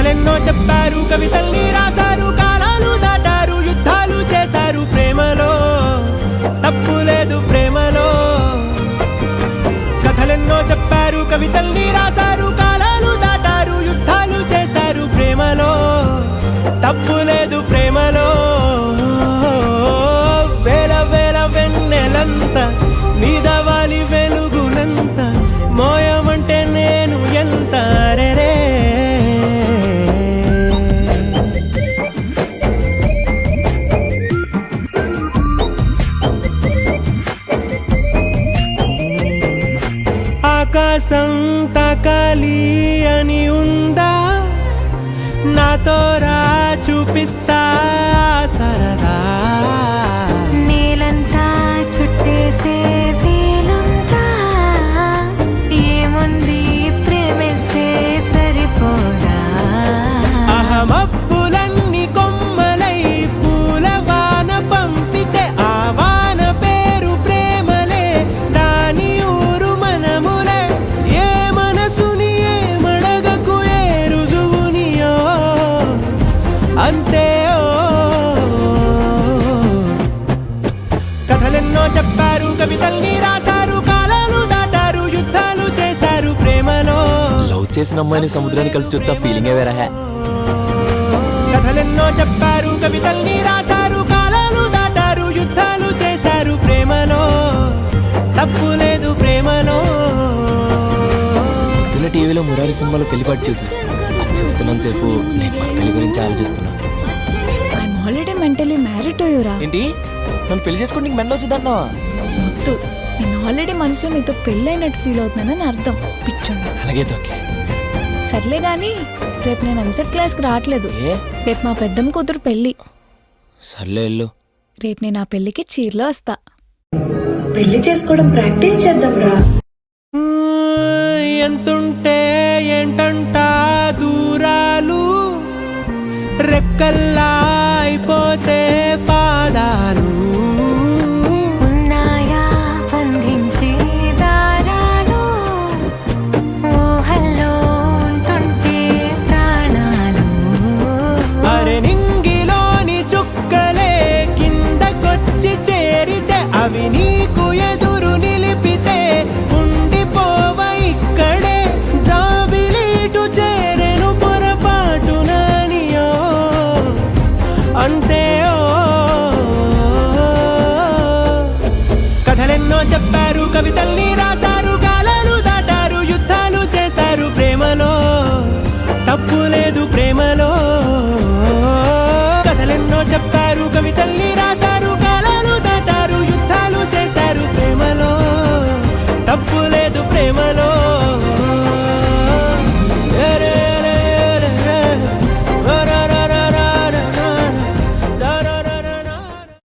కథలెన్నో చెప్పారు, కవితల్ని రాశారు, కాలాలు దాటారు, యుద్ధాలు చేశారు ప్రేమలో, తప్పు లేదు ప్రేమలో. కథలెన్నో చెప్పారు, కవితల్ని రాశారు, కాలాలు దాటారు, యుద్ధాలు చేశారు ప్రేమలో, తప్పు లేదు ప్రేమలో. వేల వేల వెన్నెలంత నీదవాలి వెలుగునంత, మోయమంటే నేను ఎంత రే. ఆకాశం తాకాలి అని ఉందా, నాతో రా చూపిస్తా సరదా. నేలంతా చుట్టేసే వేలంతా, ఏముంది ప్రేమిస్తే సరిపోదా. అహమప్పులన్నీ కొమ్మలై పూలవాన పంపితే, ఆ వాన పేరు ప్రేమలే, దాని ఊరు మనములే. ఏ మనసుని ఏ మడగకు, ఏ రుజువునియో అంతే. కథలెన్నో చెప్పారు, కవితల్ని రాశారు, కాలాలు దాటారు, యుద్ధాలు చేశారు ప్రేమలో. లవ్ చేసిన అమ్మాయిని సముద్రాన్ని కలిపి చూస్తా ఫీలింగే వేరే. కథలెన్నో చెప్పారు, కవితల్ని రాశారు, కాలాలు దాటారు, యుద్ధాలు చేశారు ప్రేమలో, తప్పు లేదు ప్రేమలో. పొద్దున టీవీలో మురారి సినిమాలో పెళ్లిపాటు చూసాను. అది చూస్తున్నాను సేపు నేను మన పెళ్లి గురించి ఆలోచిస్తున్నాను. I'm already mentally married to you రా. ఏంటి నన్ను పెళ్లి చేసుకుని నీకు మెండ వచ్చిందన్నావా? వద్దు, నేను ఆల్రెడీ మనసులో నీతో పెళ్ళైనట్టు ఫీల్ అవుతున్నానని అర్థం. పిచ్చోడా. అలాగే ఓకే. సర్లే గాని రేపు నేను ఎంసెట్ క్లాస్కి రావట్లేదు. ఏ రేపు మా పెద్దమ్మ కూతురు పెళ్ళి. సర్లే వెళ్ళు. రేపు నేను ఆ పెళ్ళికి చీరలో వస్తా. పెళ్లి చేసుకోవడం ప్రాక్టీస్ చేద్దాం రా. ఎంతుంటే ఏంటంట దూరాలు, రెక్కల్లా అయిపోతే పాదాలు. ఉన్నాయా బంధించే దారాలు, ఊహల్లో ఉంటుంటే ప్రాణాలు. అరె నింగిలోని చుక్కలే కిందకొచ్చి చేరితే, అవి నీకు ఎదురు నిలిపితే ఉండిపోవ ఇక్కడే. జాబిలీటు చేరెను పొరపాటుననియో అంతే. కథలెన్నో చెప్పారు, కవితల్ని రాశారు, కాలాలు దాటారు, యుద్ధాలు చేశారు ప్రేమలో, తప్పు లేదు ప్రేమలో. కథలెన్నో చెప్పారు.